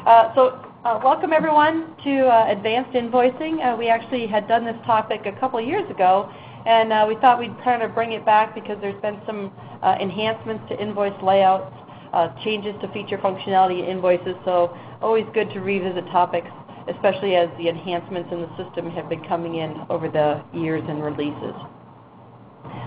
Welcome everyone to Advanced Invoicing. We actually had done this topic a couple of years ago, and we thought we'd kind of bring it back because there's been some enhancements to invoice layouts, changes to feature functionality invoices, so always good to revisit topics, especially as the enhancements in the system have been coming in over the years and releases.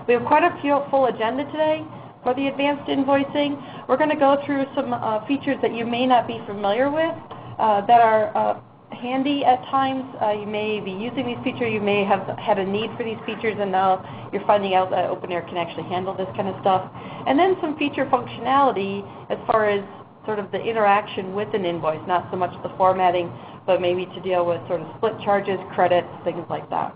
We have quite a full agenda today for the advanced invoicing. We're going to go through some features that you may not be familiar with that are handy at times. You may be using these features, you may have had a need for these features, and now you're finding out that OpenAir can actually handle this kind of stuff. And then some feature functionality as far as sort of the interaction with an invoice, not so much the formatting, but maybe to deal with sort of split charges, credits, things like that.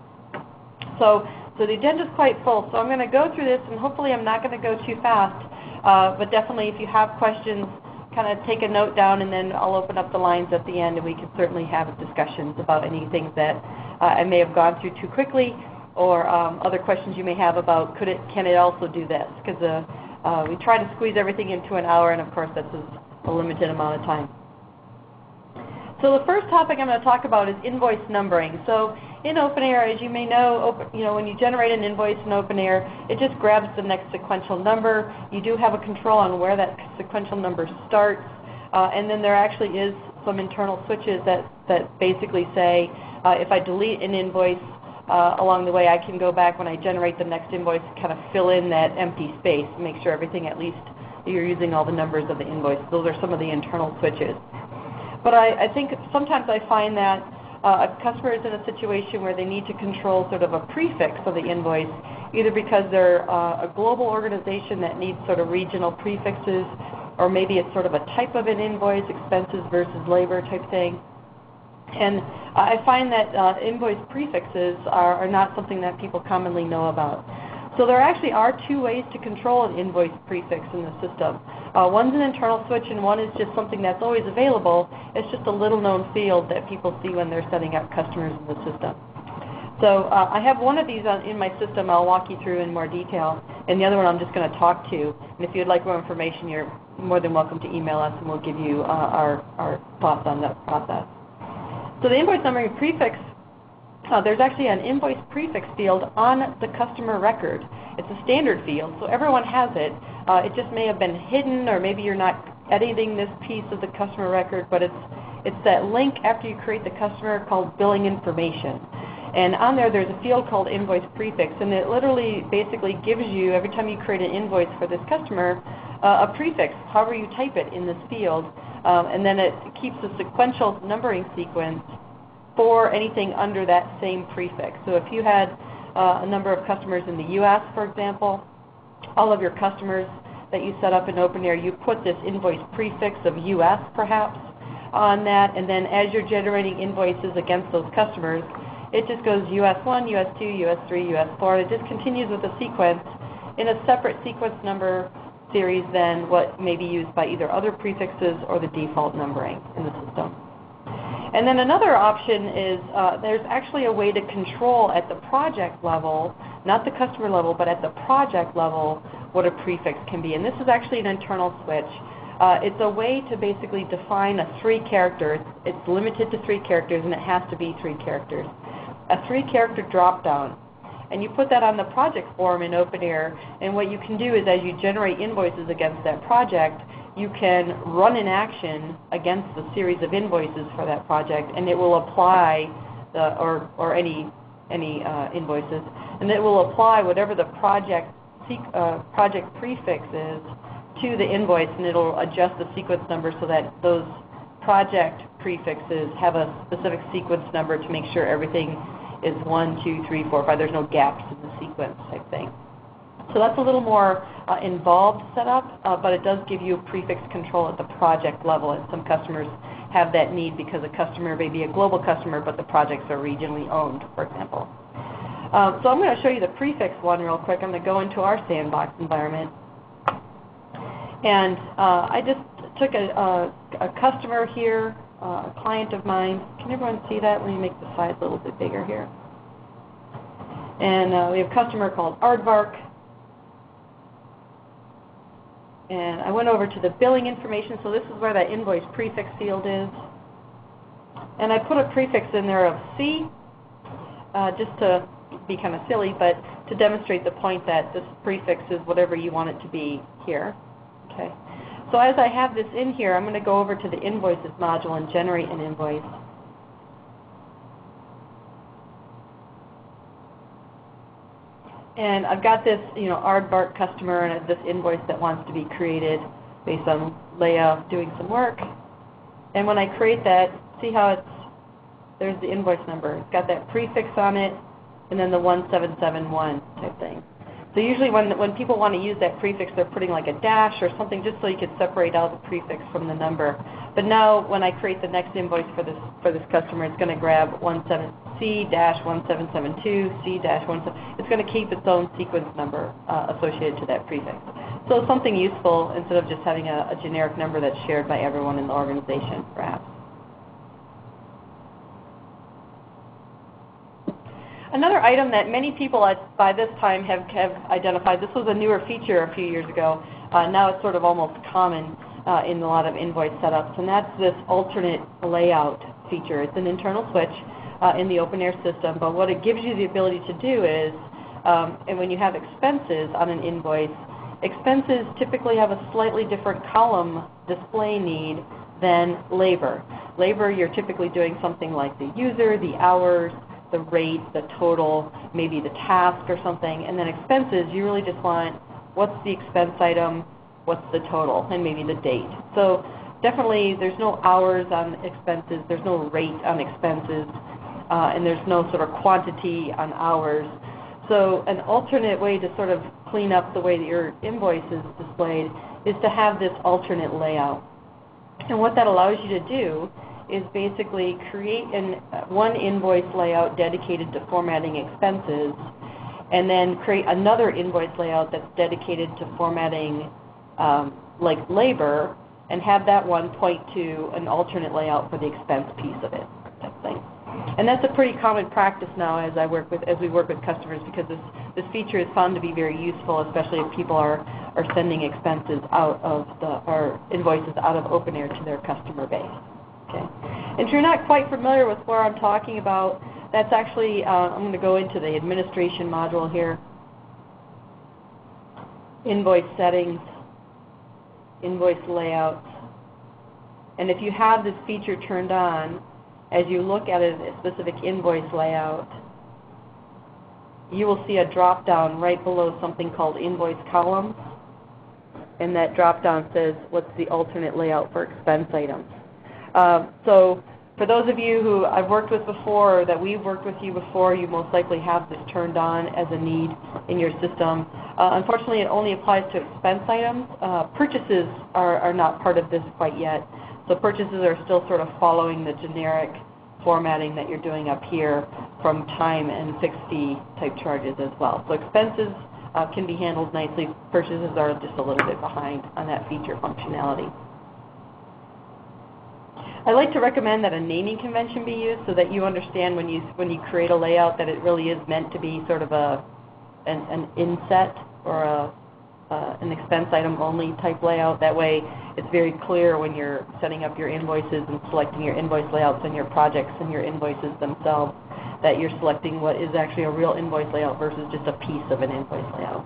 So the agenda is quite full, so I'm going to go through this, and hopefully I'm not going to go too fast, but definitely if you have questions, kind of take a note down, and then I'll open up the lines at the end, and we can certainly have discussions about anything that I may have gone through too quickly, or other questions you may have about can it also do this, because we try to squeeze everything into an hour, and of course that's a limited amount of time. So the first topic I'm going to talk about is invoice numbering. So in OpenAir, as you may know, when you generate an invoice in OpenAir, it just grabs the next sequential number. You do have a control on where that sequential number starts, and then there actually is some internal switches that basically say if I delete an invoice along the way, I can go back when I generate the next invoice and kind of fill in that empty space, make sure everything, at least you're using all the numbers of the invoice. Those are some of the internal switches. But I think sometimes I find that a customer is in a situation where they need to control sort of a prefix of the invoice, either because they're a global organization that needs sort of regional prefixes, or maybe it's sort of a type of an invoice, expenses versus labor type thing. And I find that invoice prefixes are not something that people commonly know about. So there actually are two ways to control an invoice prefix in the system. One's an internal switch, and one is just something that's always available. It's just a little-known field that people see when they're setting up customers in the system. So I have one of these in my system I'll walk you through in more detail, and the other one I'm just going to talk to. And if you'd like more information, you're more than welcome to email us, and we'll give you our thoughts on that process. So the invoice numbering prefix, there's actually an invoice prefix field on the customer record. It's a standard field, so everyone has it. It just may have been hidden, or maybe you're not editing this piece of the customer record, but it's that link after you create the customer called billing information. And on there's a field called invoice prefix, and it literally basically gives you, every time you create an invoice for this customer, a prefix, however you type it in this field, and then it keeps a sequential numbering sequence for anything under that same prefix. So if you had a number of customers in the U.S., for example, all of your customers that you set up in OpenAir, you put this invoice prefix of U.S. perhaps on that, and then as you're generating invoices against those customers, it just goes US1, US2, US3, US4, and it just continues with a sequence in a separate sequence number series than what may be used by either other prefixes or the default numbering in the system. And then another option is there's actually a way to control at the project level, not the customer level, but at the project level, what a prefix can be. And this is actually an internal switch. It's a way to basically define a 3 characters. It's limited to 3 characters, and it has to be 3 characters. A 3-character drop-down. And you put that on the project form in OpenAir, and what you can do is as you generate invoices against that project, you can run an action against the series of invoices for that project, and it will apply or any invoices, and it will apply whatever the project prefix is to the invoice, and it'll adjust the sequence number so that those project prefixes have a specific sequence number to make sure everything is 1, 2, 3, 4, 5. There's no gaps in the sequence type thing. So that's a little more involved setup, but it does give you prefix control at the project level, and some customers have that need because a customer may be a global customer, but the projects are regionally owned, for example. So I'm going to show you the prefix one real quick. I'm going to go into our sandbox environment. And I just took a customer here, a client of mine. Can everyone see that? Let me make the size a little bit bigger here. And we have a customer called Aardvark. And I went over to the billing information, so this is where that invoice prefix field is. And I put a prefix in there of C, just to be kind of silly, but to demonstrate the point that this prefix is whatever you want it to be here. Okay. So as I have this in here, I'm going to go over to the Invoices module and generate an invoice. And I've got this, aardvark customer and this invoice that wants to be created based on layout, doing some work. And when I create that, see how there's the invoice number. It's got that prefix on it, and then the 1771 type thing. So usually when people want to use that prefix, they're putting like a dash or something just so you could separate out the prefix from the number. But now when I create the next invoice for this customer, it's going to grab C-1772, C-17. It's going to keep its own sequence number associated to that prefix. So something useful instead of just having a generic number that's shared by everyone in the organization, perhaps. Another item that many people by this time have identified, this was a newer feature a few years ago, now it's sort of almost common in a lot of invoice setups, and that's this alternate layout feature. It's an internal switch in the OpenAir system, but what it gives you the ability to do is, and when you have expenses on an invoice, expenses typically have a slightly different column display need than labor. Labor, you're typically doing something like the user, the hours, the rate, the total, maybe the task or something, and then expenses, you really just want what's the expense item, what's the total, and maybe the date. So definitely there's no hours on expenses, there's no rate on expenses, and there's no sort of quantity on hours. So an alternate way to sort of clean up the way that your invoice is displayed is to have this alternate layout. And what that allows you to do is basically create one invoice layout dedicated to formatting expenses, and then create another invoice layout that's dedicated to formatting like labor, and have that one point to an alternate layout for the expense piece of it, type thing. And that's a pretty common practice now as we work with customers, because this feature is found to be very useful, especially if people are sending expenses out of or invoices out of OpenAir to their customer base. Okay. And if you're not quite familiar with what I'm talking about, that's actually, I'm going to go into the administration module here, invoice settings, invoice layouts. And if you have this feature turned on, as you look at a specific invoice layout, you will see a drop-down right below something called invoice columns. And that drop-down says, what's the alternate layout for expense items? So for those of you who I've worked with before, or that we've worked with you before, you most likely have this turned on as a need in your system. Unfortunately, it only applies to expense items. Purchases are not part of this quite yet. So purchases are still sort of following the generic formatting that you're doing up here from time and fixed fee type charges as well. So expenses can be handled nicely. Purchases are just a little bit behind on that feature functionality. I like to recommend that a naming convention be used so that you understand when you create a layout that it really is meant to be sort of an inset or an expense item only type layout. That way it's very clear when you're setting up your invoices and selecting your invoice layouts and your projects and your invoices themselves that you're selecting what is actually a real invoice layout versus just a piece of an invoice layout.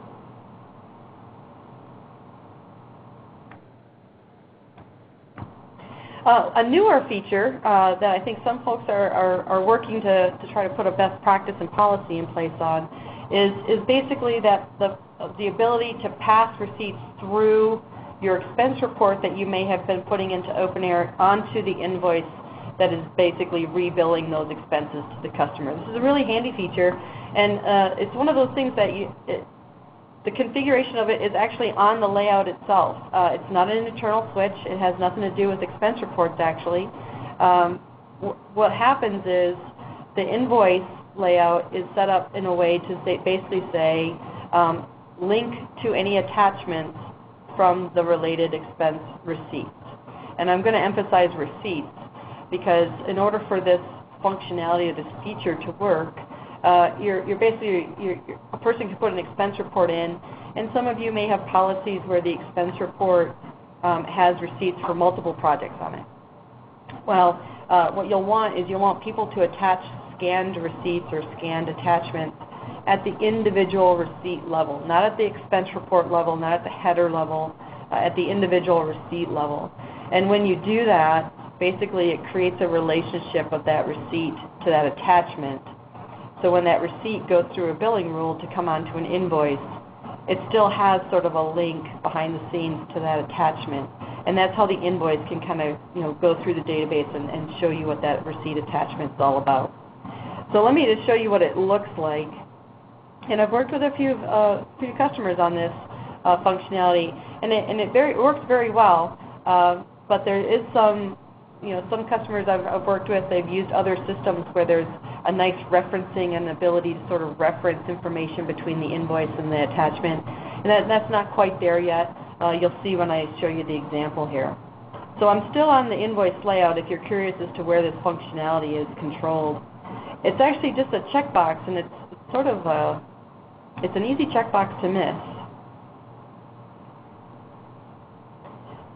A newer feature that I think some folks are working to try to put a best practice and policy in place on is basically that the ability to pass receipts through your expense report that you may have been putting into OpenAir onto the invoice that is basically rebilling those expenses to the customer. This is a really handy feature, and it's one of those things that the configuration of it is actually on the layout itself. It's not an internal switch. It has nothing to do with expense reports, actually. What happens is the invoice layout is set up in a way to basically say, link to any attachments from the related expense receipts. And I'm going to emphasize receipts because in order for this functionality of this feature to work, you're basically, a person can put an expense report in, and some of you may have policies where the expense report has receipts for multiple projects on it. Well, what you'll want is you'll want people to attach scanned receipts or scanned attachments at the individual receipt level, not at the expense report level, not at the header level, at the individual receipt level. And when you do that, basically it creates a relationship of that receipt to that attachment. So when that receipt goes through a billing rule to come onto an invoice, it still has sort of a link behind the scenes to that attachment. And that's how the invoice can kind of go through the database and show you what that receipt attachment is all about. So let me just show you what it looks like. And I've worked with a few customers on this functionality, and it works very well. But there is some customers I've worked with, they've used other systems where there's a nice referencing and ability to sort of reference information between the invoice and the attachment. And that's not quite there yet. You'll see when I show you the example here. So I'm still on the invoice layout if you're curious as to where this functionality is controlled. It's actually just a checkbox, and it's sort of it's an easy checkbox to miss.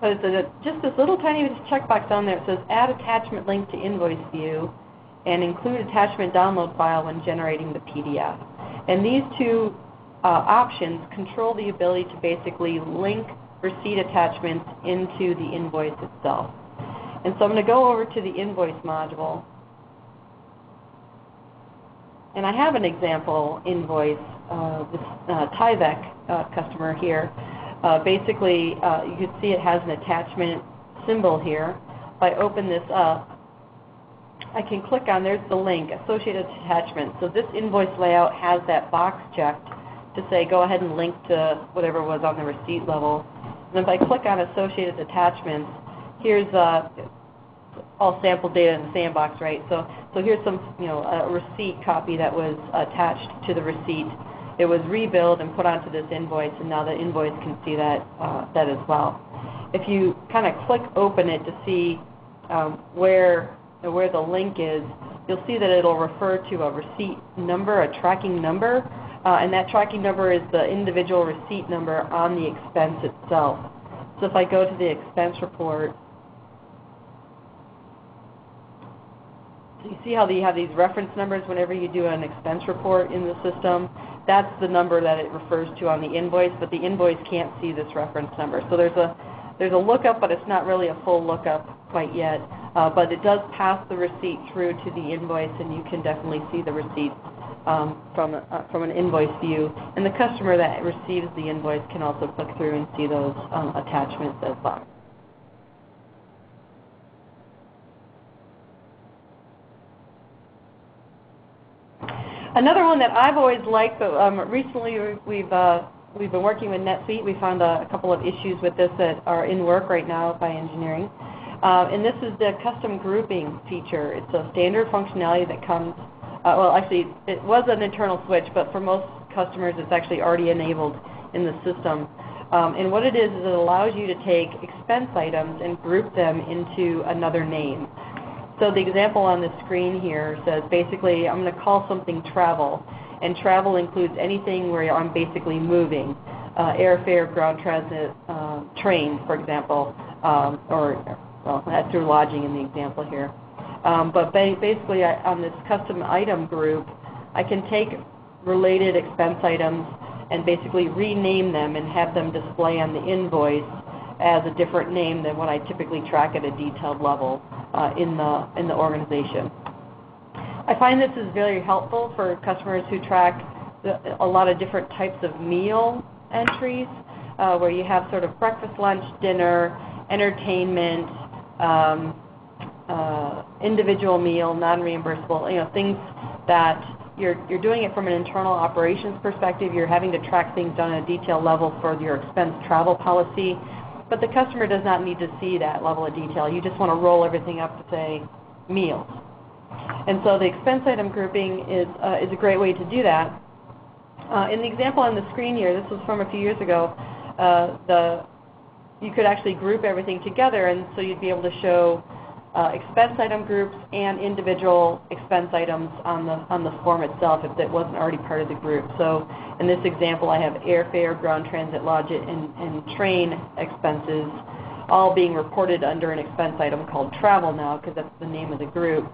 But it's just this little tiny checkbox on there. It says add attachment link to invoice view and include attachment download file when generating the PDF. And these two options control the ability to basically link receipt attachments into the invoice itself. And so I'm going to go over to the invoice module. And I have an example invoice, this Tyvek customer here. Basically, you can see it has an attachment symbol here. If I open this up, I can click on, there's the link, associated attachment. So this invoice layout has that box checked to say go ahead and link to whatever was on the receipt level. And if I click on associated attachments, here's all sample data in the sandbox, right? So here's some, a receipt copy that was attached to the receipt. It was rebilled and put onto this invoice, and now the invoice can see that as well. If you kind of click open it to see where the link is, you'll see that it'll refer to a receipt number, a tracking number, and that tracking number is the individual receipt number on the expense itself. So if I go to the expense report, so you see how you have these reference numbers whenever you do an expense report in the system? That's the number that it refers to on the invoice, but the invoice can't see this reference number. So there's a lookup, but it's not really a full lookup quite yet. But it does pass the receipt through to the invoice, and you can definitely see the receipt from an invoice view. And the customer that receives the invoice can also click through and see those attachments as well. Another one that I've always liked, but recently we've been working with NetSuite. We found a couple of issues with this that are in work right now by engineering. And this is the custom grouping feature. It's a standard functionality that comes, well actually it was an internal switch, but for most customers it's actually already enabled in the system. And what it is it allows you to take expense items and group them into another name. So the example on the screen here says basically I'm going to call something travel, and travel includes anything where I'm basically moving, airfare, ground transit, train, for example, well, that's through lodging in the example here. But basically on this custom item group, I can take related expense items and basically rename them and have them display on the invoice as a different name than what I typically track at a detailed level in the organization. I find this is very helpful for customers who track a lot of different types of meal entries, where you have sort of breakfast, lunch, dinner, entertainment, individual meal, non-reimbursable, things that you're doing it from an internal operations perspective. You're having to track things on a detailed level for your expense travel policy. But the customer does not need to see that level of detail. You just want to roll everything up to, say, meals. And so the expense item grouping is a great way to do that. In the example on the screen here, this was from a few years ago, you could actually group everything together, and so you'd be able to show expense item groups and individual expense items on the form itself if it wasn't already part of the group. So in this example, I have airfare, ground transit, lodging, and train expenses all being reported under an expense item called travel now, because that's the name of the group.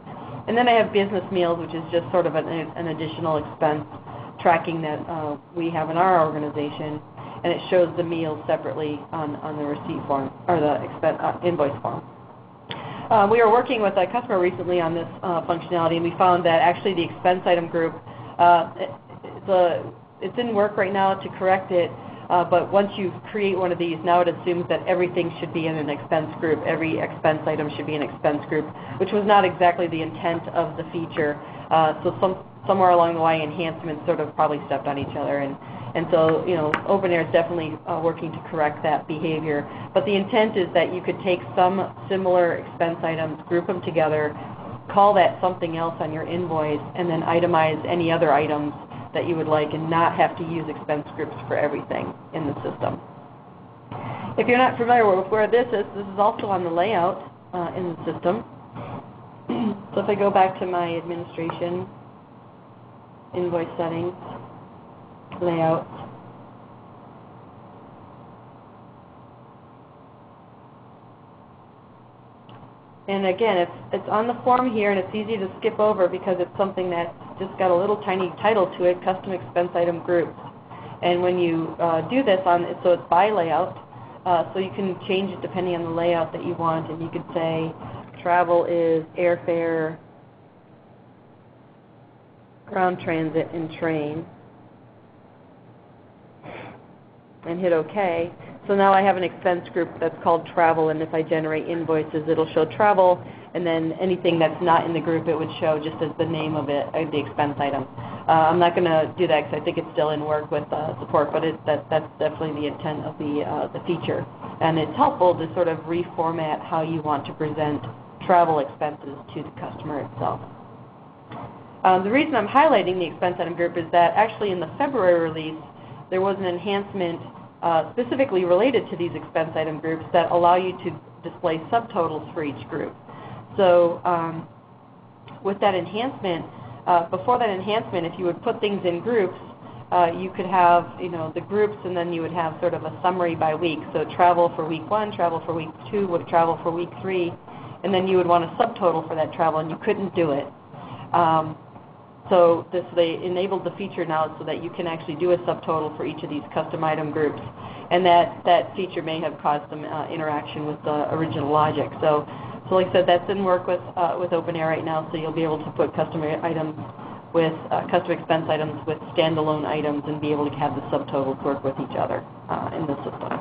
And then I have business meals, which is just sort of an additional expense tracking that we have in our organization, and it shows the meals separately on the receipt form, or the invoice form. We were working with a customer recently on this functionality, and we found that actually the expense item group, it didn't work right now to correct it, but once you create one of these, now it assumes that everything should be in an expense group. Every expense item should be an expense group, which was not exactly the intent of the feature. So somewhere along the line, enhancements sort of probably stepped on each other, and so OpenAir is definitely working to correct that behavior. But the intent is that you could take some similar expense items, group them together, call that something else on your invoice, and then itemize any other items that you would like, and not have to use expense groups for everything in the system. If you're not familiar with where this is also on the layout in the system. So if I go back to my administration, invoice settings, layouts, and again, it's on the form here, and it's easy to skip over because it's something that's just got a little tiny title to it, custom expense item groups. And when you do this so it's by layout, so you can change it depending on the layout that you want, and you could say travel is airfare, ground transit, and train, and hit OK. So now I have an expense group that's called travel, and if I generate invoices, it'll show travel, and then anything that's not in the group, it would show just as the name of it, the expense item. I'm not going to do that because I think it's still in work with support, but that's definitely the intent of the feature. And it's helpful to sort of reformat how you want to present travel expenses to the customer itself. The reason I'm highlighting the expense item group is that actually in the February release, there was an enhancement specifically related to these expense item groups that allow you to display subtotals for each group. So with that enhancement, before that enhancement, if you would put things in groups, you could have the groups, and then you would have sort of a summary by week. So travel for week 1, travel for week 2, travel for week 3, and then you would want a subtotal for that travel, and you couldn't do it. So they enabled the feature now so that you can actually do a subtotal for each of these custom item groups, and that feature may have caused some interaction with the original logic. So like I said, that's in work with OpenAir right now, so you'll be able to put custom items with custom expense items with standalone items and be able to have the subtotals work with each other in the system.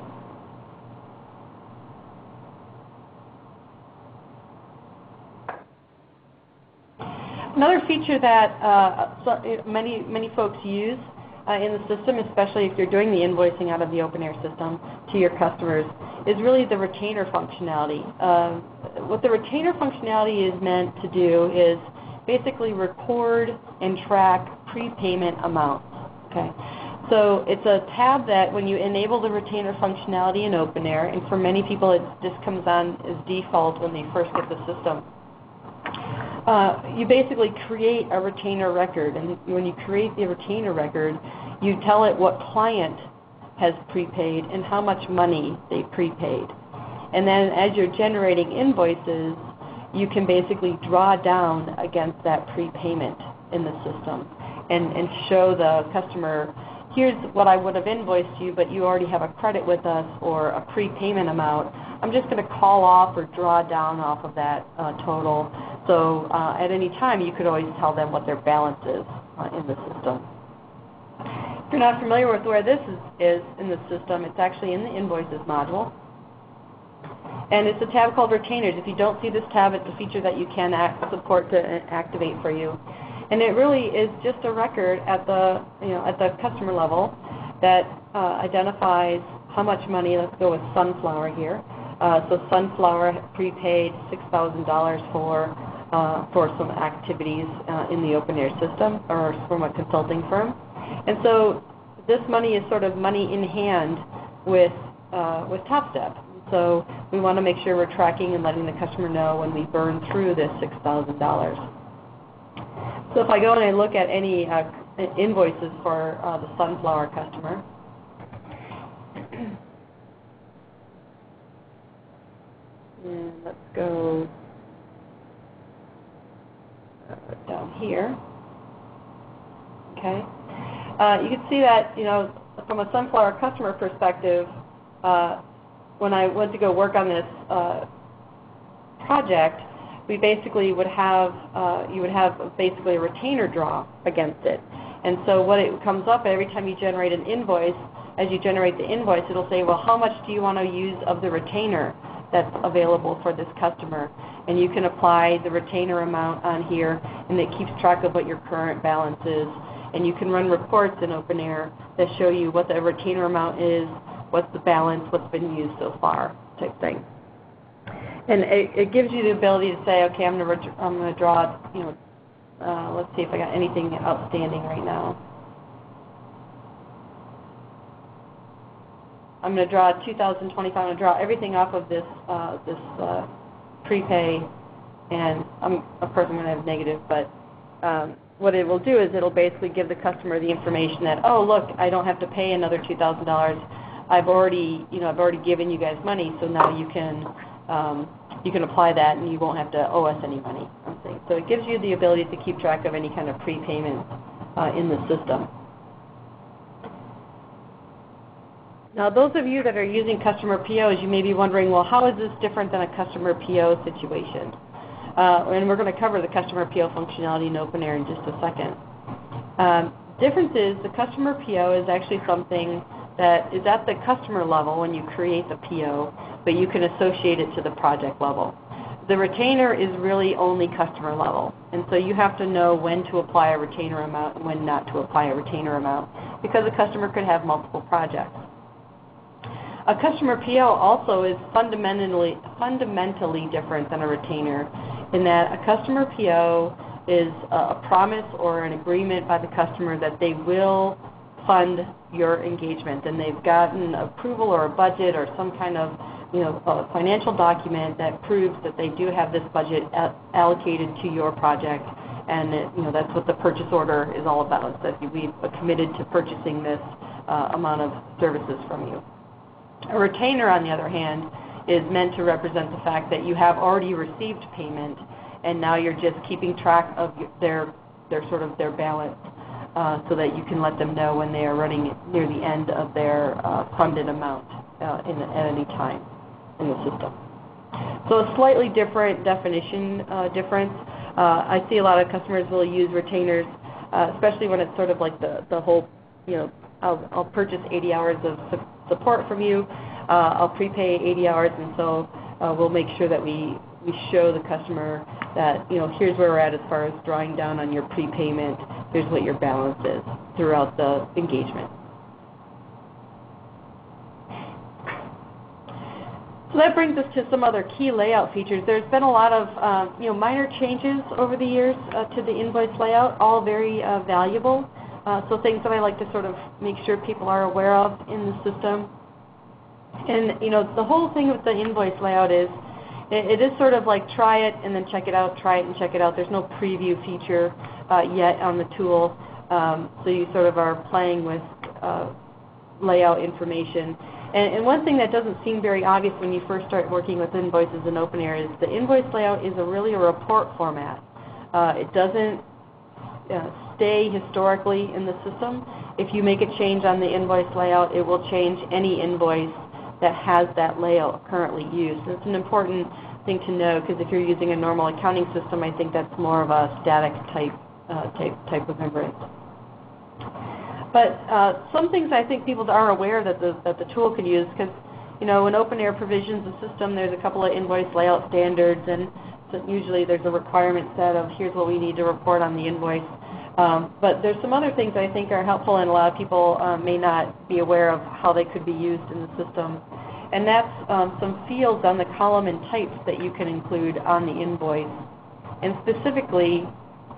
Another feature that many folks use in the system, especially if you're doing the invoicing out of the OpenAir system to your customers, is really the retainer functionality. What the retainer functionality is meant to do is basically record and track prepayment amounts. Okay, so it's a tab that when you enable the retainer functionality in OpenAir, and for many people it just comes on as default when they first get the system. You basically create a retainer record, and when you create the retainer record, you tell it what client has prepaid and how much money they prepaid. And then as you're generating invoices, you can basically draw down against that prepayment in the system and show the customer, here's what I would have invoiced you, but you already have a credit with us or a prepayment amount. I'm just going to call off or draw down off of that total. So at any time, you could always tell them what their balance is in the system. If you're not familiar with where this is in the system, it's actually in the Invoices module. And it's a tab called Retainers. If you don't see this tab, it's a feature that you can support to activate for you. And it really is just a record at the customer level that identifies how much money. Let's go with Sunflower here. So Sunflower prepaid $6,000 for some activities in the OpenAir system or from a consulting firm. And so this money is sort of money in hand with TopStep. So we want to make sure we're tracking and letting the customer know when we burn through this $6,000. So if I go and I look at any invoices for the Sunflower customer, And let's go down here. Okay. You can see that, from a Sunflower customer perspective, when I went to go work on this project, we basically would have, you would have basically a retainer draw against it. And so what it comes up every time you generate an invoice, as you generate the invoice, it'll say, well, how much do you want to use of the retainer that's available for this customer? And you can apply the retainer amount on here, and it keeps track of what your current balance is. And you can run reports in OpenAir that show you what the retainer amount is, what's the balance, what's been used so far, type thing. And it gives you the ability to say, okay, I'm going to draw, let's see if I got anything outstanding right now. I'm going to draw 2025. I'm going to draw everything off of this prepay, and of course I'm going to have negative, but what it will do is it'll basically give the customer the information that, oh, look, I don't have to pay another $2,000. I've already given you guys money, so now you can apply that and you won't have to owe us any money. So it gives you the ability to keep track of any kind of prepayment in the system. Now, those of you that are using customer POs, you may be wondering, well, how is this different than a customer PO situation? And we're going to cover the customer PO functionality in OpenAir in just a second. Difference is the customer PO is actually something that is at the customer level when you create the PO, but you can associate it to the project level. The retainer is really only customer level, and so you have to know when to apply a retainer amount and when not to apply a retainer amount, because a customer could have multiple projects. A customer PO also is fundamentally different than a retainer, in that a customer PO is a promise or an agreement by the customer that they will fund your engagement, and they've gotten approval or a budget or some kind of a financial document that proves that they do have this budget allocated to your project, and that's what the purchase order is all about, that we've committed to purchasing this amount of services from you. A retainer, on the other hand, is meant to represent the fact that you have already received payment, and now you're just keeping track of their balance, so that you can let them know when they are running near the end of their funded amount at any time in the system. So a slightly different definition difference. I see a lot of customers will use retainers, especially when it's sort of like the whole, I'll purchase 80 hours of support from you, I'll prepay 80 hours, and so we'll make sure that we show the customer that, here's where we're at as far as drawing down on your prepayment, here's what your balance is throughout the engagement. So that brings us to some other key layout features. There's been a lot of minor changes over the years to the invoice layout, all very valuable. So things that I like to sort of make sure people are aware of in the system. And the whole thing with the invoice layout is, it is sort of like try it and then check it out, try it and check it out. There's no preview feature yet on the tool, so you sort of are playing with layout information. And one thing that doesn't seem very obvious when you first start working with invoices in OpenAir is the invoice layout is really a report format. It doesn't stay historically in the system. If you make a change on the invoice layout, it will change any invoice that has that layout currently used. And it's an important thing to know, because if you're using a normal accounting system, I think that's more of a static type of remembrance. But some things I think people are aware that the tool can use, because when OpenAir provisions a system, there's a couple of invoice layout standards, and so usually there's a requirement set of here's what we need to report on the invoice. But there's some other things I think are helpful, and a lot of people may not be aware of how they could be used in the system. And that's some fields on the column and types that you can include on the invoice. And specifically,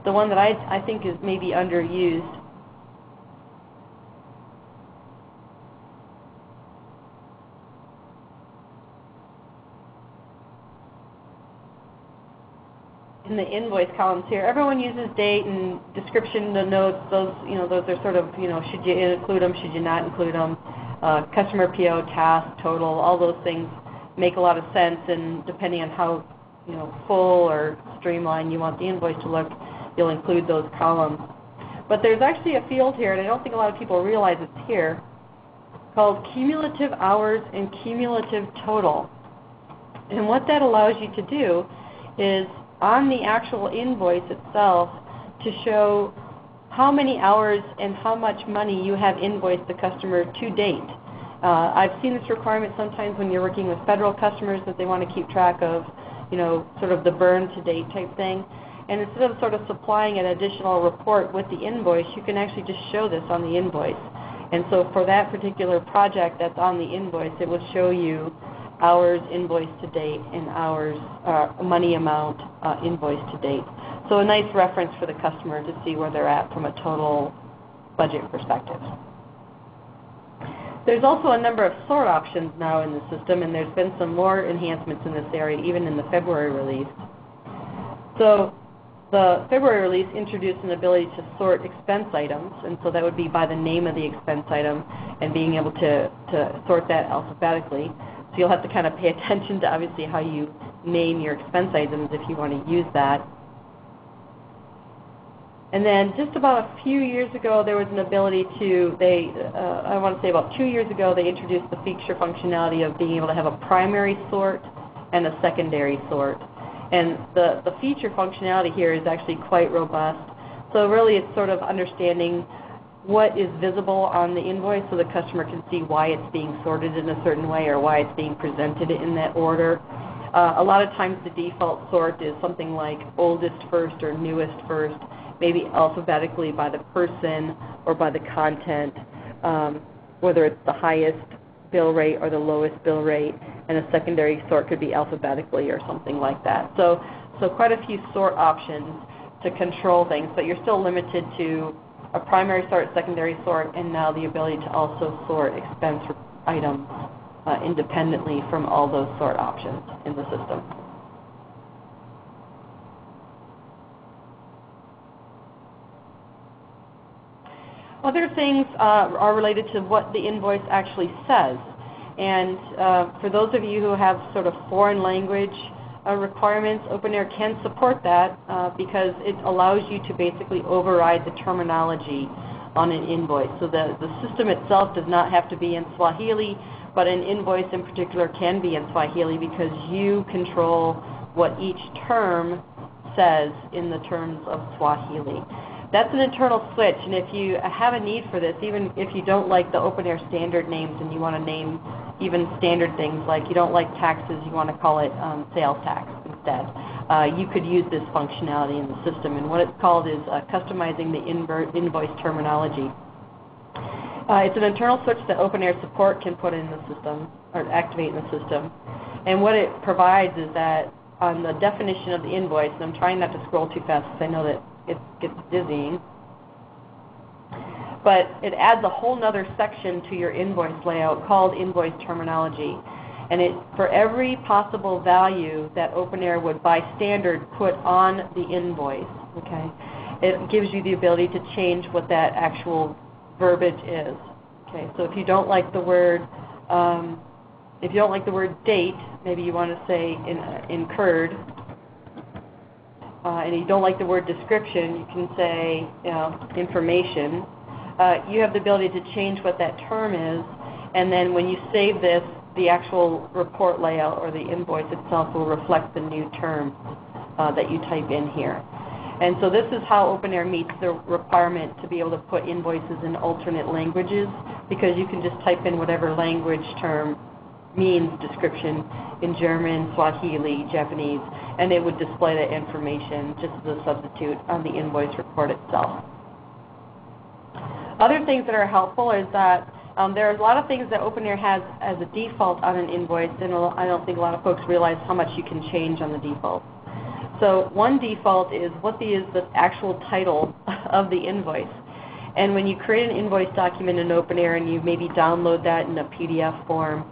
the one that I think is maybe underused in the invoice columns here. Everyone uses date and description, the notes, those are sort of, should you include them, should you not include them, customer PO, task, total, all those things make a lot of sense, and depending on how full or streamlined you want the invoice to look, you'll include those columns. But there's actually a field here, and I don't think a lot of people realize it's here, called cumulative hours and cumulative total. And what that allows you to do is on the actual invoice itself to show how many hours and how much money you have invoiced the customer to date. I've seen this requirement sometimes when you're working with federal customers that they want to keep track of, sort of the burn to date type thing. And instead of sort of supplying an additional report with the invoice, you can actually just show this on the invoice. And so for that particular project that's on the invoice, it will show you hours invoiced to date and hours, money amount invoiced to date. So a nice reference for the customer to see where they're at from a total budget perspective. There's also a number of sort options now in the system, and there's been some more enhancements in this area even in the February release. So the February release introduced an ability to sort expense items, and so that would be by the name of the expense item and being able to sort that alphabetically. So you'll have to kind of pay attention to obviously how you name your expense items if you want to use that. And then just about a few years ago, there was an ability to, I want to say about 2 years ago, they introduced the feature functionality of being able to have a primary sort and a secondary sort. And the feature functionality here is actually quite robust. So really it's sort of understanding what is visible on the invoice so the customer can see why it's being sorted in a certain way or why it's being presented in that order. A lot of times the default sort is something like oldest first or newest first, maybe alphabetically by the person or by the content, whether it's the highest bill rate or the lowest bill rate, and a secondary sort could be alphabetically or something like that. So quite a few sort options to control things, but you're still limited to a primary sort, secondary sort, and now the ability to also sort expense items independently from all those sort options in the system. Other things are related to what the invoice actually says. And for those of you who have sort of foreign language requirements, OpenAir can support that because it allows you to basically override the terminology on an invoice. So the system itself does not have to be in Swahili, but an invoice in particular can be in Swahili because you control what each term says in the terms of Swahili. That's an internal switch, and if you have a need for this, even if you don't like the OpenAir standard names and you want to name even standard things like you don't like taxes, you want to call it sales tax instead, you could use this functionality in the system. And what it's called is customizing the invoice terminology. It's an internal switch that OpenAir support can put in the system or activate in the system. And what it provides is that on the definition of the invoice, and I'm trying not to scroll too fast because I know that it gets dizzying, but it adds a whole nother section to your invoice layout called invoice terminology. And for every possible value that OpenAir would by standard put on the invoice, okay, it gives you the ability to change what that actual verbiage is. Okay, so if you don't like the word date, maybe you want to say incurred, and you don't like the word description, you can say information. You have the ability to change what that term is, and then when you save this, the actual report layout or the invoice itself will reflect the new term that you type in here. And so this is how OpenAir meets the requirement to be able to put invoices in alternate languages, because you can just type in whatever language term means description in German, Swahili, Japanese, and it would display that information just as a substitute on the invoice report itself. Other things that are helpful is that there are a lot of things that OpenAir has as a default on an invoice, and I don't think a lot of folks realize how much you can change on the default. So one default is what is the actual title of the invoice. And when you create an invoice document in OpenAir and you maybe download that in a PDF form,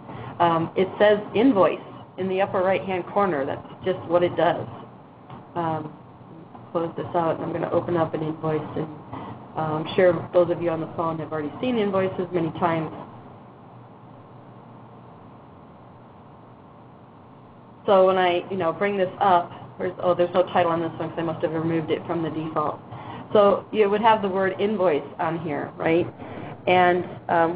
it says invoice in the upper right-hand corner. That's just what it does. Close this out, and I'm going to open up an invoice. And I'm sure those of you on the phone have already seen invoices many times. So when I bring this up, there's no title on this one because I must have removed it from the default. So you would have the word invoice on here, right? And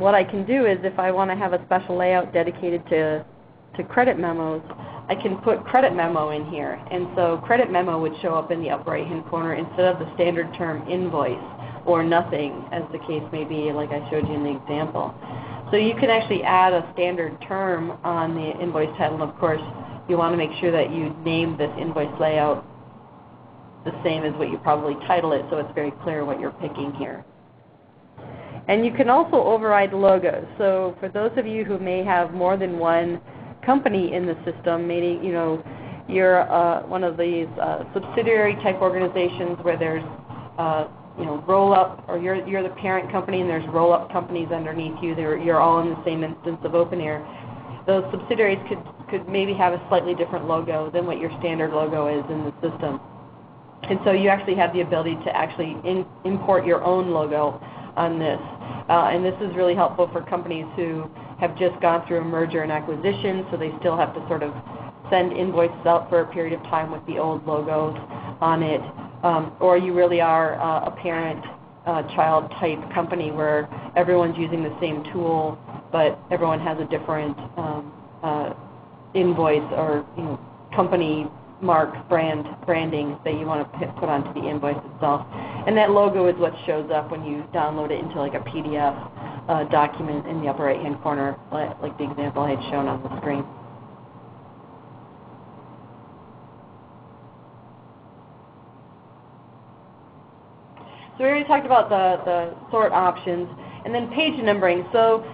what I can do is if I want to have a special layout dedicated to credit memos, I can put credit memo in here. And so credit memo would show up in the upper right-hand corner instead of the standard term invoice or nothing, as the case may be, like I showed you in the example. So you can actually add a standard term on the invoice title. Of course, you want to make sure that you name this invoice layout the same as what you probably title it, so it's very clear what you're picking here. And you can also override logos. So for those of you who may have more than one company in the system, meaning you're one of these subsidiary type organizations where there's roll-up, or you're the parent company and there's roll-up companies underneath you. You're all in the same instance of OpenAir. Those subsidiaries could maybe have a slightly different logo than what your standard logo is in the system. And so you actually have the ability to actually import your own logo on this. And this is really helpful for companies who have just gone through a merger and acquisition, so they still have to sort of send invoices out for a period of time with the old logos on it. Or you really are a parent-child type company where everyone's using the same tool, but everyone has a different invoice or company mark branding that you want to put onto the invoice itself. And that logo is what shows up when you download it into like a PDF document in the upper right-hand corner, like the example I had shown on the screen. So we already talked about the sort options. And then page numbering. So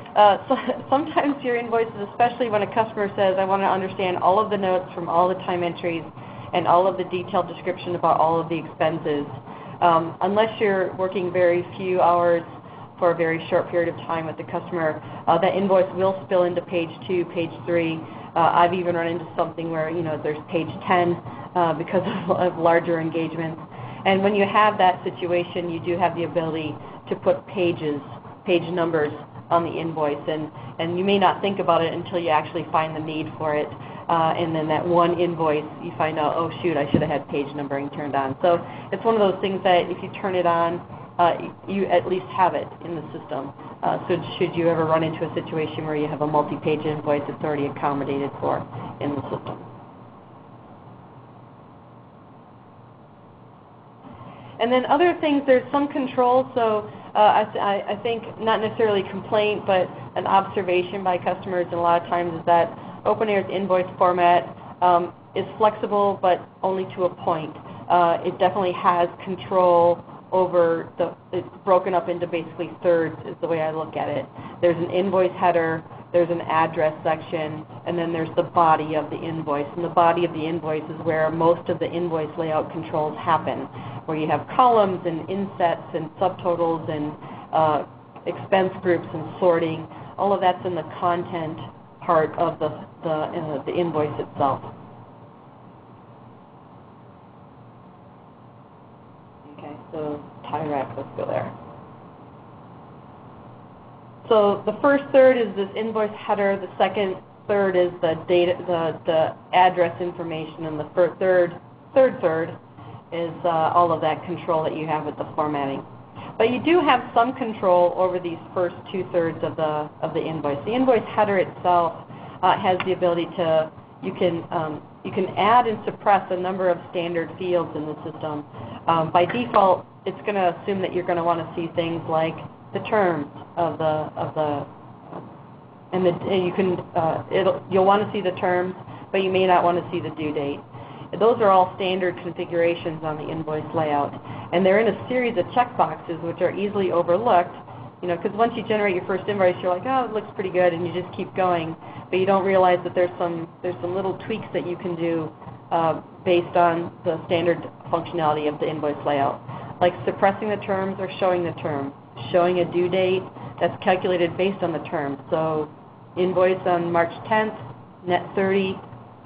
sometimes your invoices, especially when a customer says, I want to understand all of the notes from all the time entries and all of the detailed description about all of the expenses, unless you're working very few hours for a very short period of time with the customer, that invoice will spill into page 2, page 3. I've even run into something where there's page 10 because of larger engagements. And when you have that situation, you do have the ability to put page numbers on the invoice, and you may not think about it until you actually find the need for it, and then that one invoice you find out, oh shoot, I should have had page numbering turned on. So it's one of those things that if you turn it on, you at least have it in the system. So should you ever run into a situation where you have a multi-page invoice, it's already accommodated for in the system. And then other things, there's some controls. So I think not necessarily complaint, but an observation by customers, and a lot of times is that OpenAir's invoice format is flexible, but only to a point. It definitely has control over it's broken up into basically thirds is the way I look at it. There's an invoice header, there's an address section, and then there's the body of the invoice. And the body of the invoice is where most of the invoice layout controls happen, where you have columns and insets and subtotals and expense groups and sorting. All of that's in the content part of the invoice itself. Okay, so tie rack, let's go there. So the first third is this invoice header. The second third is the data, the address information, and the third is all of that control that you have with the formatting. But you do have some control over these first 2/3 of the invoice. The invoice header itself has the ability to you can add and suppress a number of standard fields in the system. By default, it's going to assume that you're going to want to see things like the terms you'll want to see the terms, but you may not want to see the due date. Those are all standard configurations on the invoice layout, and they're in a series of checkboxes which are easily overlooked. Because once you generate your first invoice, you're like, oh, it looks pretty good, and you just keep going, but you don't realize that there's some little tweaks that you can do based on the standard functionality of the invoice layout, like suppressing the terms or showing the terms. Showing a due date that's calculated based on the terms. So invoice on March 10th, net 30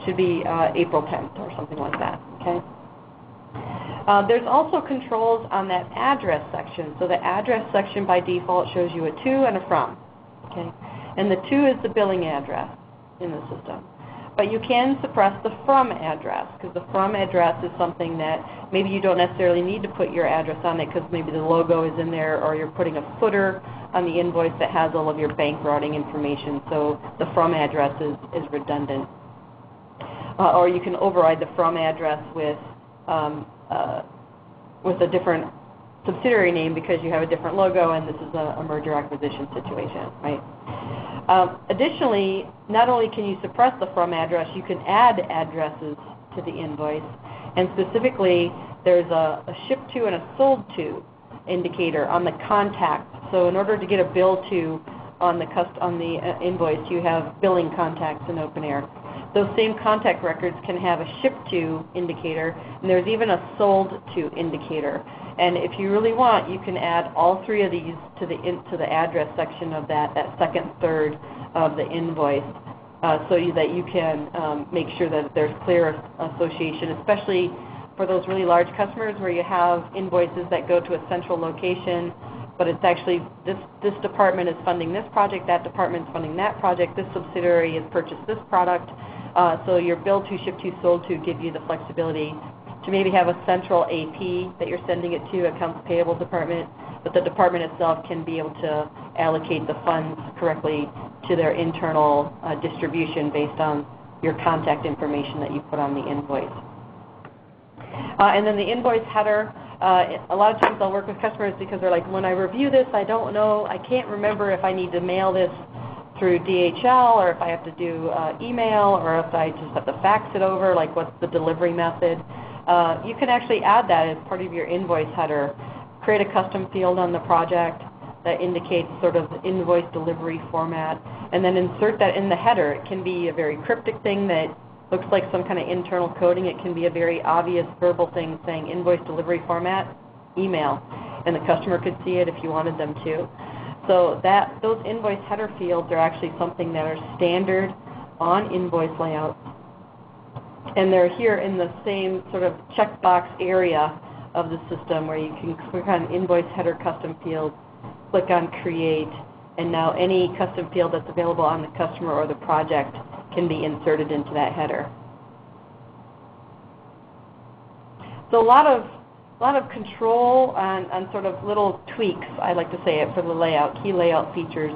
should be April 10th or something like that. Okay. There's also controls on that address section. So the address section by default shows you a to and a from. Okay. And the to is the billing address in the system. But you can suppress the from address, because the from address is something that maybe you don't necessarily need to put your address on it because maybe the logo is in there, or you're putting a footer on the invoice that has all of your bank routing information, so the from address is redundant. Or you can override the from address with a different subsidiary name because you have a different logo and this is a merger acquisition situation, right? Additionally, not only can you suppress the from address, you can add addresses to the invoice, and specifically there's a ship to and a sold to indicator on the contact. So in order to get a bill to on the invoice, you have billing contacts in OpenAir. Those same contact records can have a ship to indicator, and there's even a sold to indicator. And if you really want, you can add all three of these to the address section of that second third of the invoice, so that you can make sure that there's clear association, especially for those really large customers where you have invoices that go to a central location, but it's actually this department is funding this project, that department is funding that project, this subsidiary has purchased this product. So your bill to, ship to, sold to give you the flexibility to maybe have a central AP that you're sending it to, accounts payable department, but the department itself can be able to allocate the funds correctly to their internal distribution based on your contact information that you put on the invoice. And then the invoice header, a lot of times I'll work with customers because they're like, when I review this, I don't know, I can't remember if I need to mail this through DHL or if I have to do email or if I just have to fax it over, like what's the delivery method. You can actually add that as part of your invoice header. Create a custom field on the project that indicates sort of the invoice delivery format, and then insert that in the header. It can be a very cryptic thing that looks like some kind of internal coding. It can be a very obvious verbal thing saying invoice delivery format, email, and the customer could see it if you wanted them to. So those invoice header fields are actually something that are standard on invoice layouts, and they're here in the same sort of checkbox area of the system where you can click on invoice header custom field, click on create, and now any custom field that's available on the customer or the project can be inserted into that header. So a lot of control on sort of little tweaks, I like to say it, for the layout, key layout features.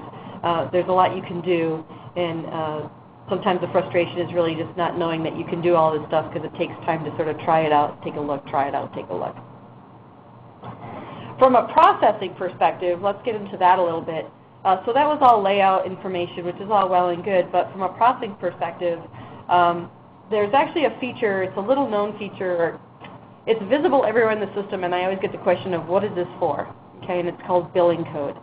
There's a lot you can do, and sometimes the frustration is really just not knowing that you can do all this stuff because it takes time to sort of try it out, take a look, try it out, take a look. From a processing perspective, let's get into that a little bit. So that was all layout information, which is all well and good, but from a processing perspective, there's actually a feature, it's a little known feature, it's visible everywhere in the system, and I always get the question of what is this for, okay, and it's called billing code.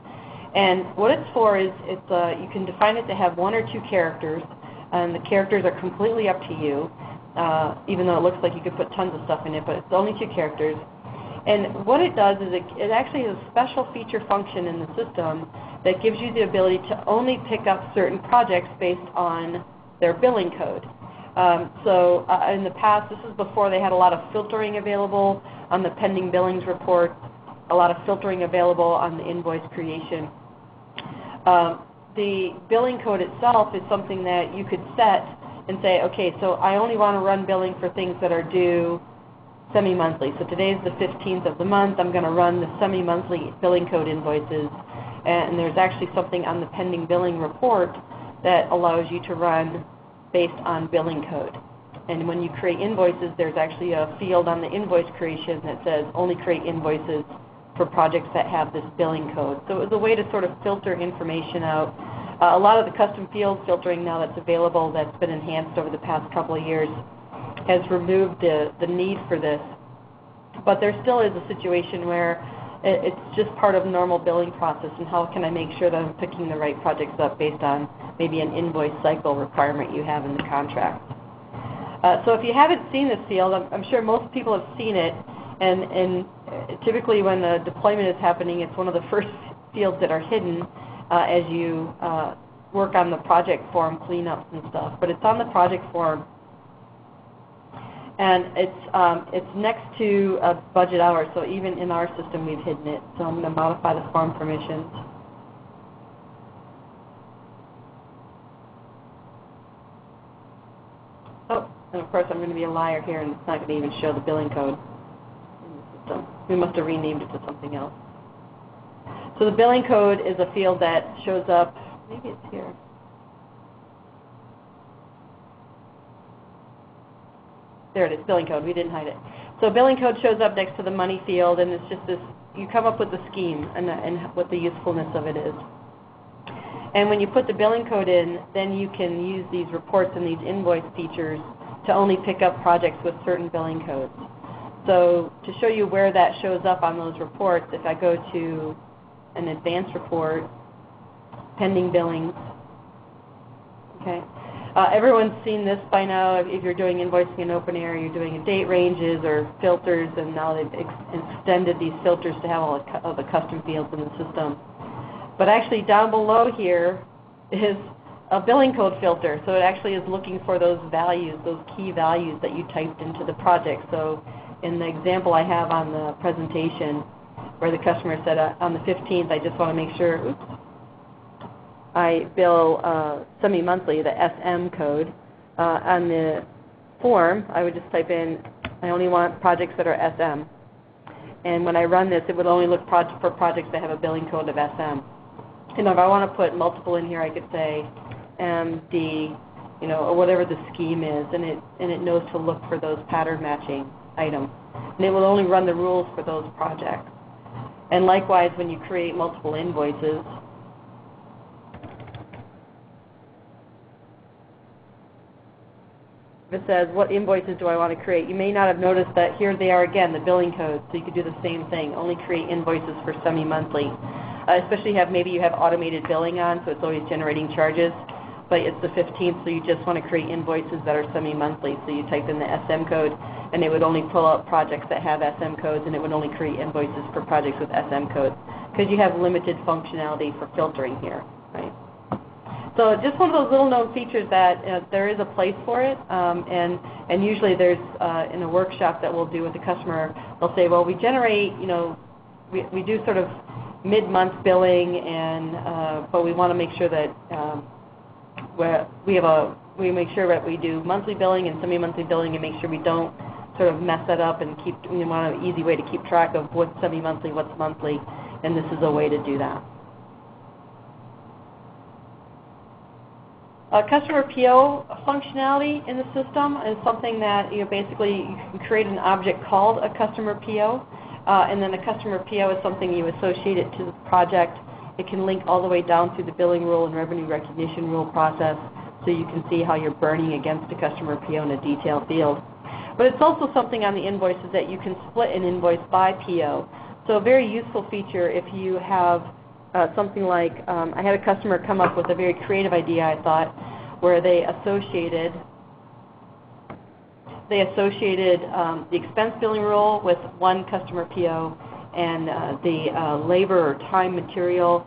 And what it's for is you can define it to have 1 or 2 characters, and the characters are completely up to you, even though it looks like you could put tons of stuff in it, but it's only 2 characters. And what it does is it actually is a special feature function in the system that gives you the ability to only pick up certain projects based on their billing code. So in the past, this is before they had a lot of filtering available on the pending billings report, a lot of filtering available on the invoice creation. The billing code itself is something that you could set and say, okay, so I only want to run billing for things that are due semi-monthly. So today's the 15th of the month. I'm going to run the semi-monthly billing code invoices. And there's actually something on the pending billing report that allows you to run based on billing code. And when you create invoices, there's actually a field on the invoice creation that says only create invoices for projects that have this billing code. So it was a way to sort of filter information out. A lot of the custom field filtering now that's available, that's been enhanced over the past couple of years, has removed the need for this. But there still is a situation where it's just part of normal billing process, and how can I make sure that I'm picking the right projects up based on maybe an invoice cycle requirement you have in the contract. So if you haven't seen this field, I'm sure most people have seen it, and typically when the deployment is happening, it's one of the first fields that are hidden as you work on the project form cleanups and stuff. But it's on the project form, and it's next to a budget hour, so even in our system we've hidden it. So I'm going to modify the form permissions. And of course, I'm going to be a liar here, and it's not going to even show the billing code in the system. We must have renamed it to something else. So the billing code is a field that shows up, maybe it's here. There it is, billing code. We didn't hide it. So billing code shows up next to the money field, and it's just this, you come up with the scheme and what the usefulness of it is. And when you put the billing code in, then you can use these reports and these invoice features to only pick up projects with certain billing codes. So to show you where that shows up on those reports, if I go to an advanced report, pending billings, okay. Everyone's seen this by now. If you're doing invoicing in OpenAir, you're doing date ranges or filters, and now they've extended these filters to have all the custom fields in the system. But actually down below here is a billing code filter. So it actually is looking for those values, those key values that you typed into the project. So in the example I have on the presentation where the customer said on the 15th, I just want to make sure, oops, I bill semi-monthly, the SM code. On the form, I would just type in, I only want projects that are SM. And when I run this, it would only look for projects that have a billing code of SM. And if I want to put multiple in here, I could say MD, or whatever the scheme is, and it knows to look for those pattern matching items. And it will only run the rules for those projects. And likewise, when you create multiple invoices, if it says, what invoices do I want to create? You may not have noticed that here they are again, the billing codes. So you could do the same thing, only create invoices for semi-monthly. Especially maybe you have automated billing on, so it's always generating charges. But it's the 15th, so you just want to create invoices that are semi-monthly. So you type in the SM code, and it would only pull out projects that have SM codes, and it would only create invoices for projects with SM codes. Because you have limited functionality for filtering here, right? So just one of those little known features that there is a place for it, and usually there's in a workshop that we'll do with the customer, they'll say, well, we generate, we do sort of mid-month billing, and but we want to make sure that we make sure that we do monthly billing and semi-monthly billing, and make sure we don't sort of mess that up, and we want an easy way to keep track of what's semi-monthly, what's monthly, and this is a way to do that. Customer PO functionality in the system is something that basically you can create an object called a customer PO, and then a customer PO is something you associate it to the project. It can link all the way down through the billing rule and revenue recognition rule process, so you can see how you're burning against a customer PO in a detailed field. But it's also something on the invoices that you can split an invoice by PO. So a very useful feature if you have something like, I had a customer come up with a very creative idea, I thought, where they associated the expense billing rule with one customer PO, and the labor or time material,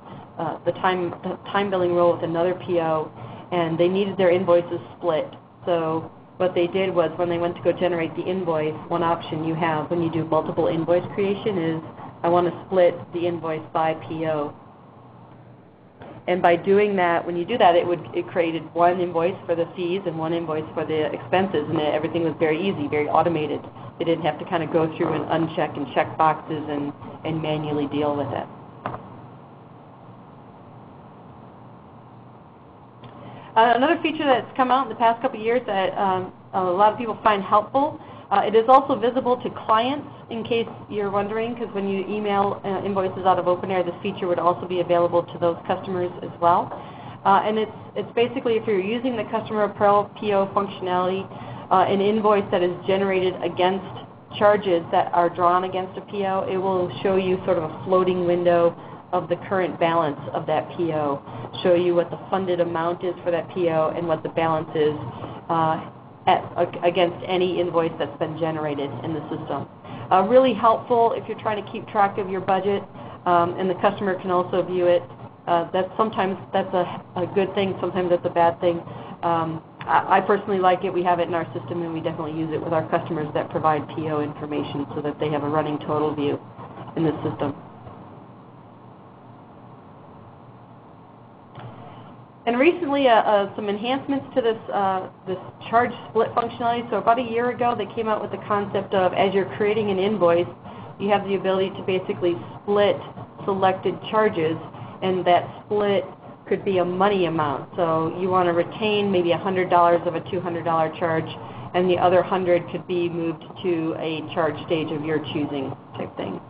the time billing rule with another PO, and they needed their invoices split. So what they did was, when they went to go generate the invoice, one option you have when you do multiple invoice creation is, I want to split the invoice by PO. And by doing that, when you do that, it created one invoice for the fees and one invoice for the expenses, and everything was very easy, very automated. They didn't have to kind of go through and uncheck and check boxes and manually deal with it. Another feature that's come out in the past couple of years that a lot of people find helpful, it is also visible to clients, in case you're wondering, because when you email invoices out of OpenAir, this feature would also be available to those customers as well. And it's basically, if you're using the customer PO functionality, an invoice that is generated against charges that are drawn against a PO, it will show you sort of a floating window of the current balance of that PO, show you what the funded amount is for that PO and what the balance is against any invoice that's been generated in the system. Really helpful if you're trying to keep track of your budget, and the customer can also view it. Sometimes that's a good thing, sometimes that's a bad thing. I personally like it. We have it in our system, and we definitely use it with our customers that provide PO information so that they have a running total view in the system. And recently, some enhancements to this charge split functionality. So about a year ago, they came out with the concept of, as you're creating an invoice, you have the ability to basically split selected charges, and that split could be a money amount. So you want to retain maybe $100 of a $200 charge, and the other 100 could be moved to a charge stage of your choosing type thing.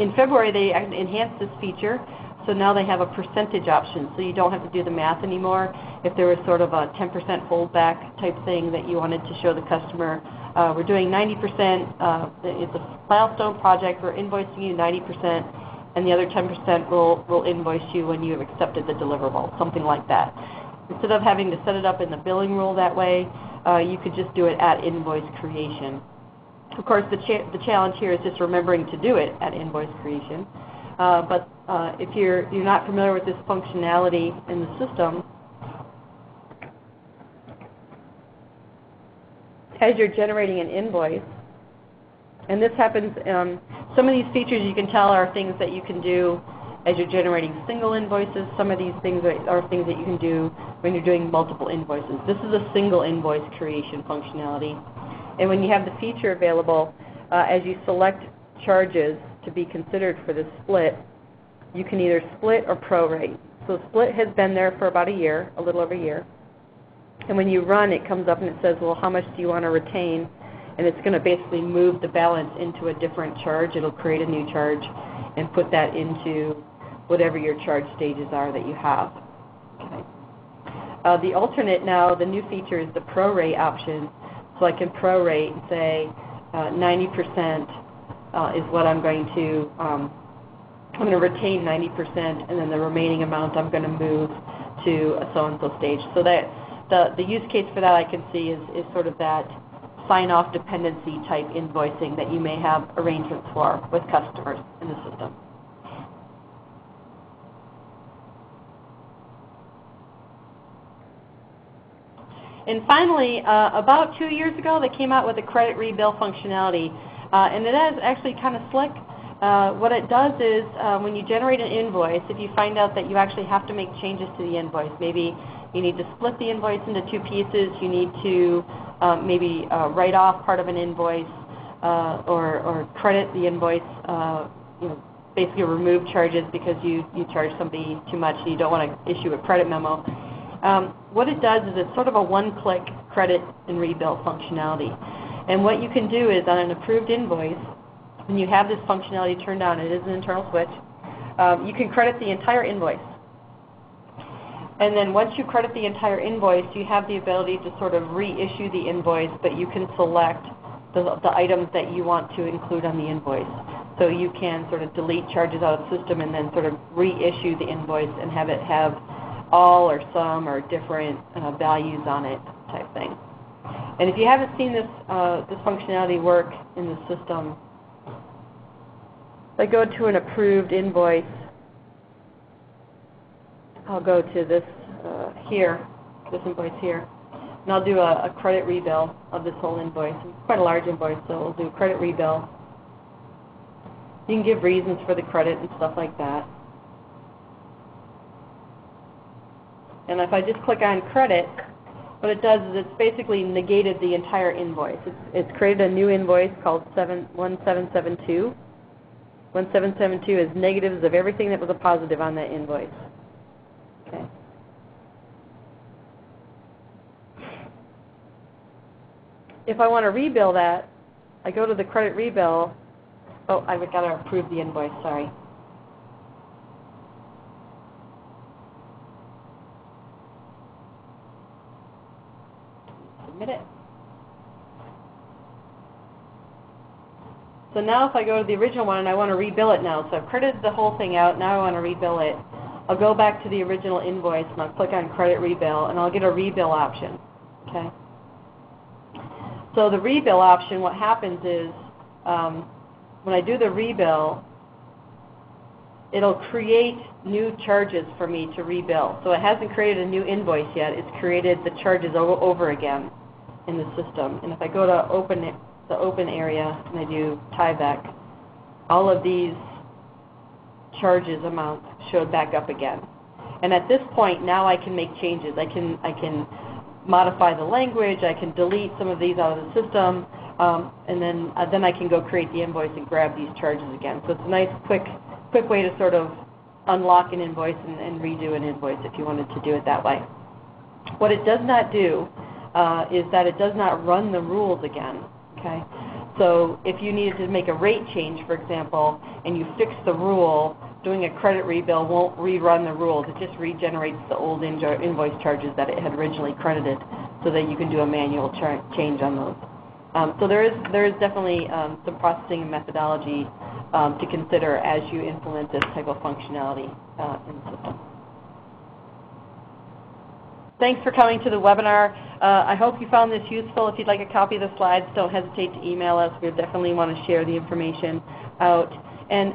In February, they enhanced this feature. So now they have a percentage option, so you don't have to do the math anymore. If there was sort of a 10% holdback type thing that you wanted to show the customer, we're doing 90%, it's a milestone project, we're invoicing you 90%, and the other 10% will invoice you when you have accepted the deliverable, something like that. Instead of having to set it up in the billing rule that way, you could just do it at invoice creation. Of course, the challenge here is just remembering to do it at invoice creation. But if you're not familiar with this functionality in the system, as you're generating an invoice, and this happens, some of these features you can tell are things that you can do as you're generating single invoices. Some of these things are things that you can do when you're doing multiple invoices. This is a single invoice creation functionality. And when you have the feature available, as you select charges to be considered for this split, you can either split or prorate. So split has been there for about a year, a little over a year. And when you run, it comes up and it says, well, how much do you want to retain? And it's going to basically move the balance into a different charge. It'll create a new charge and put that into whatever your charge stages are that you have. Okay. The alternate now, the new feature is the prorate option. So I can prorate and say 90% is what I'm going to retain 90%, and then the remaining amount I'm going to move to a so-and-so stage. So that the use case for that I can see is sort of that sign-off dependency type invoicing that you may have arrangements for with customers in the system. And finally, about 2 years ago, they came out with a credit rebill functionality, and it is actually kind of slick. What it does is when you generate an invoice, if you find out that you actually have to make changes to the invoice, maybe you need to split the invoice into 2 pieces, you need to maybe write off part of an invoice or credit the invoice, basically remove charges because you charge somebody too much and you don't want to issue a credit memo. What it does is it's sort of a one-click credit and rebill functionality. And what you can do is on an approved invoice, when you have this functionality turned on, it is an internal switch, you can credit the entire invoice. And then once you credit the entire invoice, you have the ability to sort of reissue the invoice, but you can select the items that you want to include on the invoice. So you can sort of delete charges out of the system and then sort of reissue the invoice and have it have all or some or different values on it type thing. And if you haven't seen this functionality work in the system, if I go to an approved invoice, I'll go to this this invoice here, and I'll do a credit rebill of this whole invoice. It's quite a large invoice, so we'll do a credit rebill. You can give reasons for the credit and stuff like that. And if I just click on credit, what it does is it's basically negated the entire invoice. It's created a new invoice called 1772. 1772 is negatives of everything that was a positive on that invoice. Okay. If I want to rebill that, I go to the credit rebill. Oh, I've got to approve the invoice, sorry. Submit it. So now if I go to the original one and I want to rebill it now, so I've credited the whole thing out, now I want to rebill it. I'll go back to the original invoice and I'll click on credit rebill and I'll get a rebill option. Okay. So the rebill option, what happens is when I do the rebill, it'll create new charges for me to rebill. So it hasn't created a new invoice yet. It's created the charges over again in the system. And if I go to the open area and I do tieback, all of these charges amounts showed back up again. And at this point, now I can make changes. I can modify the language. I can delete some of these out of the system, and then I can go create the invoice and grab these charges again. So it's a nice, quick way to sort of unlock an invoice and redo an invoice if you wanted to do it that way. What it does not do is that it does not run the rules again. Okay. So if you needed to make a rate change, for example, and you fix the rule, doing a credit rebill won't rerun the rules. It just regenerates the old invoice charges that it had originally credited, so that you can do a manual change on those. So there is definitely some processing and methodology to consider as you implement this type of functionality in the system. Thanks for coming to the webinar. I hope you found this useful. If you'd like a copy of the slides, don't hesitate to email us. We definitely want to share the information out. And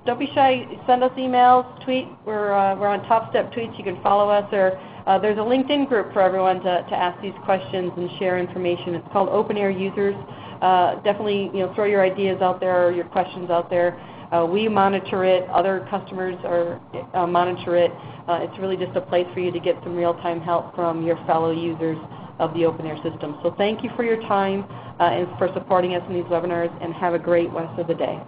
don't be shy. Send us emails, tweet. We're on Top Step Tweets. You can follow us, or there's a LinkedIn group for everyone to ask these questions and share information. It's called OpenAir Users. Definitely, throw your ideas out there or your questions out there. We monitor it. Other customers monitor it. It's really just a place for you to get some real-time help from your fellow users of the OpenAir system. So thank you for your time and for supporting us in these webinars, and have a great rest of the day.